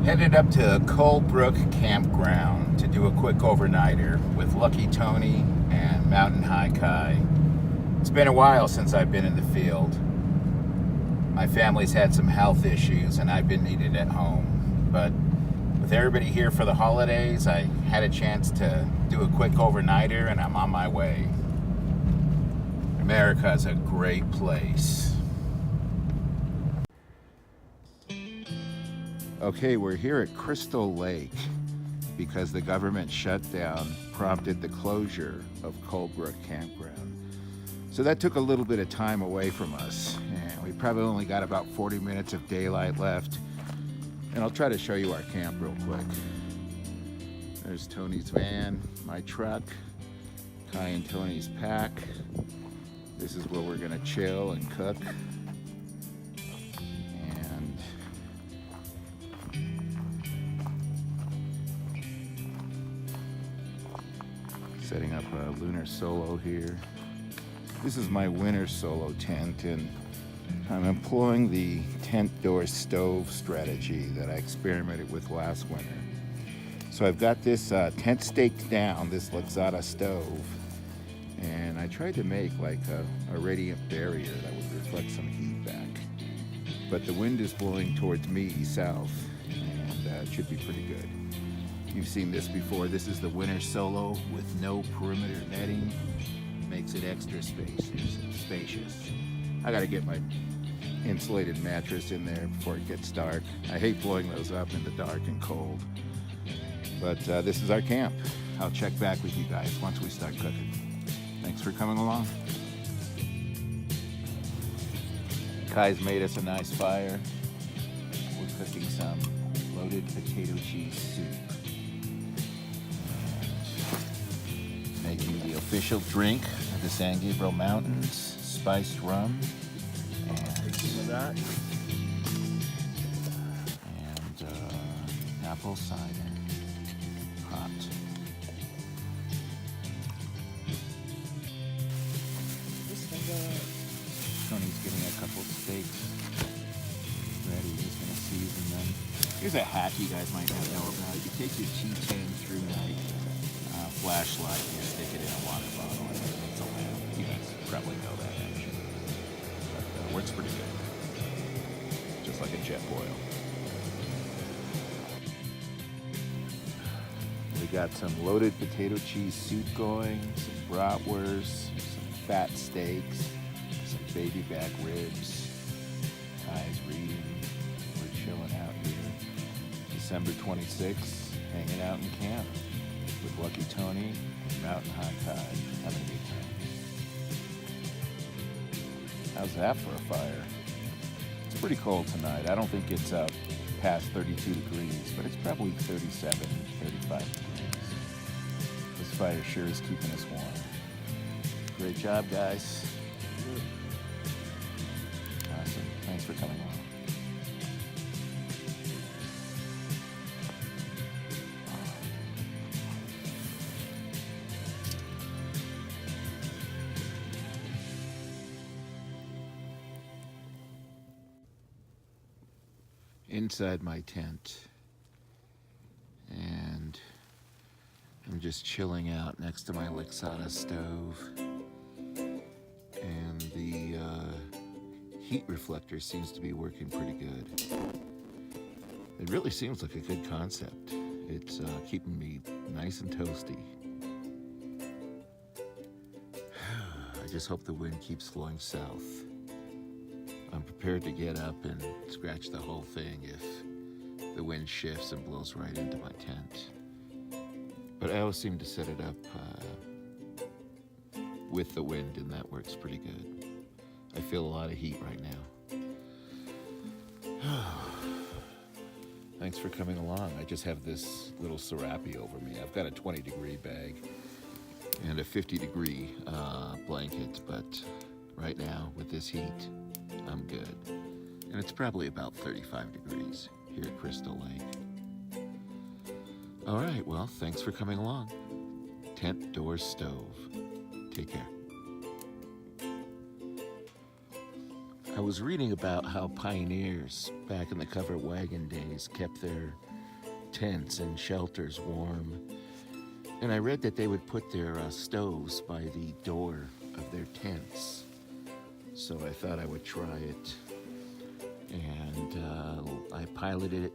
Headed up to Coldbrook Campground to do a quick overnighter with Lucky Tony and Mountain High Kai. It's been a while since I've been in the field. My family's had some health issues and I've been needed at home. But with everybody here for the holidays, I had a chance to do a quick overnighter and I'm on my way. America is a great place. Okay, we're here at Crystal Lake because the government shutdown prompted the closure of Coldbrook Campground. So that took a little bit of time away from us, and we probably only got about 40 minutes of daylight left. And I'll try to show you our camp real quick. There's Tony's van, my truck, Kai and Tony's pack. This is where we're gonna chill and cook. Setting up a lunar solo here. This is my winter solo tent, and I'm employing the tent door stove strategy that I experimented with last winter. So I've got this tent staked down, this Luxada stove, and I tried to make like a radiant barrier that would reflect some heat back. But the wind is blowing towards me south, and it should be pretty good. You've seen this before. This is the winter solo with no perimeter netting. Makes it extra spacious. I gotta get my insulated mattress in there before it gets dark. I hate blowing those up in the dark and cold. But this is our camp. I'll check back with you guys once we start cooking. Thanks for coming along. Kai's made us a nice fire. We're cooking some loaded potato cheese soup. Making the official drink of the San Gabriel Mountains, spiced rum, and some of that, and apple cider, hot. Tony's getting a couple steaks ready. He's gonna season them. Here's a hack you guys might not know about. You take your T10 through night flashlight, you stick it in a water bottle and it makes a lamp. You guys probably know that actually. But works pretty good. Just like a jet boil. We got some loaded potato cheese soup going, some bratwurst, some fat steaks, some baby back ribs. Kai's reading. We're chilling out here. December 26th, hanging out in camp with Lucky Tony and Mountain High Kai, having a good time. How's that for a fire? It's pretty cold tonight. I don't think it's up past 32 degrees, but it's probably 37, 35 degrees. This fire sure is keeping us warm. Great job, guys. Awesome. Thanks for coming along. Inside my tent, and I'm just chilling out next to my Luxada stove, and the heat reflector seems to be working pretty good. It really seems like a good concept. It's keeping me nice and toasty. I just hope the wind keeps flowing south. I'm prepared to get up and scratch the whole thing if the wind shifts and blows right into my tent. But I always seem to set it up with the wind, and that works pretty good. I feel a lot of heat right now. Thanks for coming along. I just have this little serape over me. I've got a 20-degree bag and a 50-degree blanket, but right now with this heat, I'm good. And it's probably about 35 degrees here at Crystal Lake. All right, well, thanks for coming along. Tent door stove. Take care. I was reading about how pioneers back in the covered wagon days kept their tents and shelters warm. And I read that they would put their stoves by the door of their tents. So I thought I would try it. And I piloted it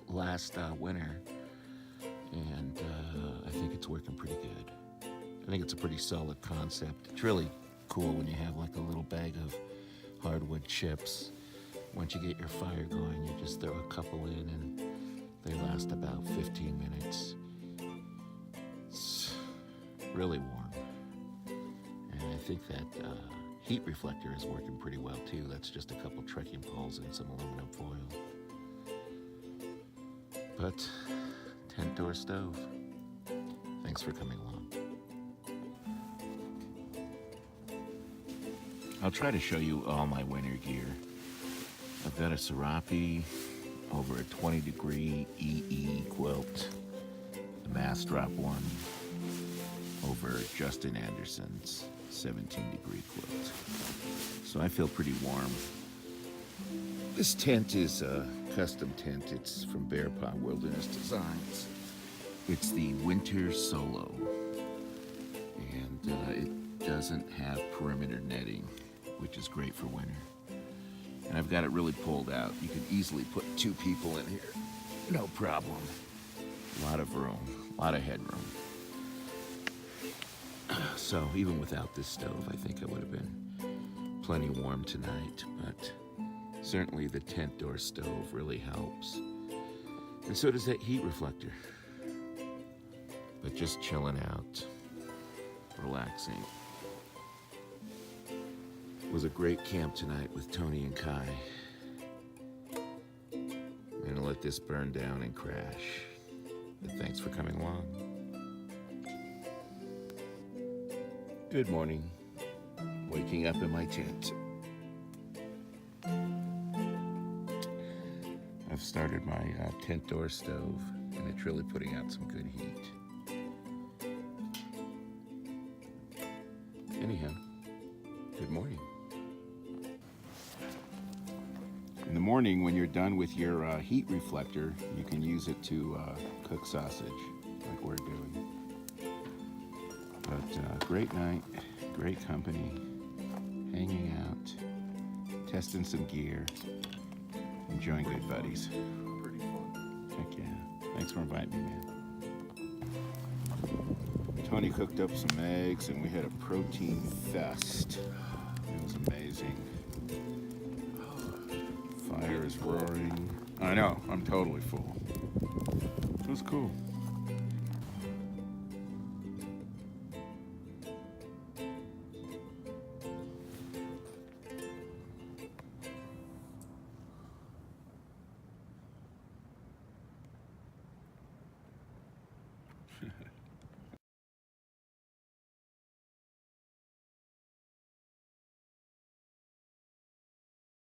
last winter. And I think it's working pretty good. I think it's a pretty solid concept. It's really cool when you have like a little bag of hardwood chips. Once you get your fire going, you just throw a couple in and they last about 15 minutes. It's really warm. And I think that heat reflector is working pretty well too. That's just a couple trekking poles and some aluminum foil. But tent door stove. Thanks for coming along. I'll try to show you all my winter gear. I've got a Serape over a 20-degree EE quilt, the Mass Drop one over Justin Anderson's 17-degree quilt. So I feel pretty warm. This tent is a custom tent. It's from Bear Paw Wilderness Designs. It's the Winter Solo, and it doesn't have perimeter netting, which is great for winter. And I've got it really pulled out. You could easily put 2 people in here, no problem. A lot of room, a lot of headroom. So even without this stove, I think it would have been plenty warm tonight, but certainly the tent door stove really helps. And so does that heat reflector. But just chilling out, relaxing. It was a great camp tonight with Tony and Kai. I'm gonna let this burn down and crash. But thanks for coming along. Good morning. Waking up in my tent. I've started my tent door stove, and it's really putting out some good heat. Anyhow, good morning. In the morning, when you're done with your heat reflector, you can use it to cook sausage, like we're doing. But great night, great company, hanging out, testing some gear, enjoying good buddies. Pretty fun. Heck yeah. Thanks for inviting me, man. Tony cooked up some eggs and we had a protein fest. It was amazing. Fire is roaring. I know, I'm totally full. It was cool.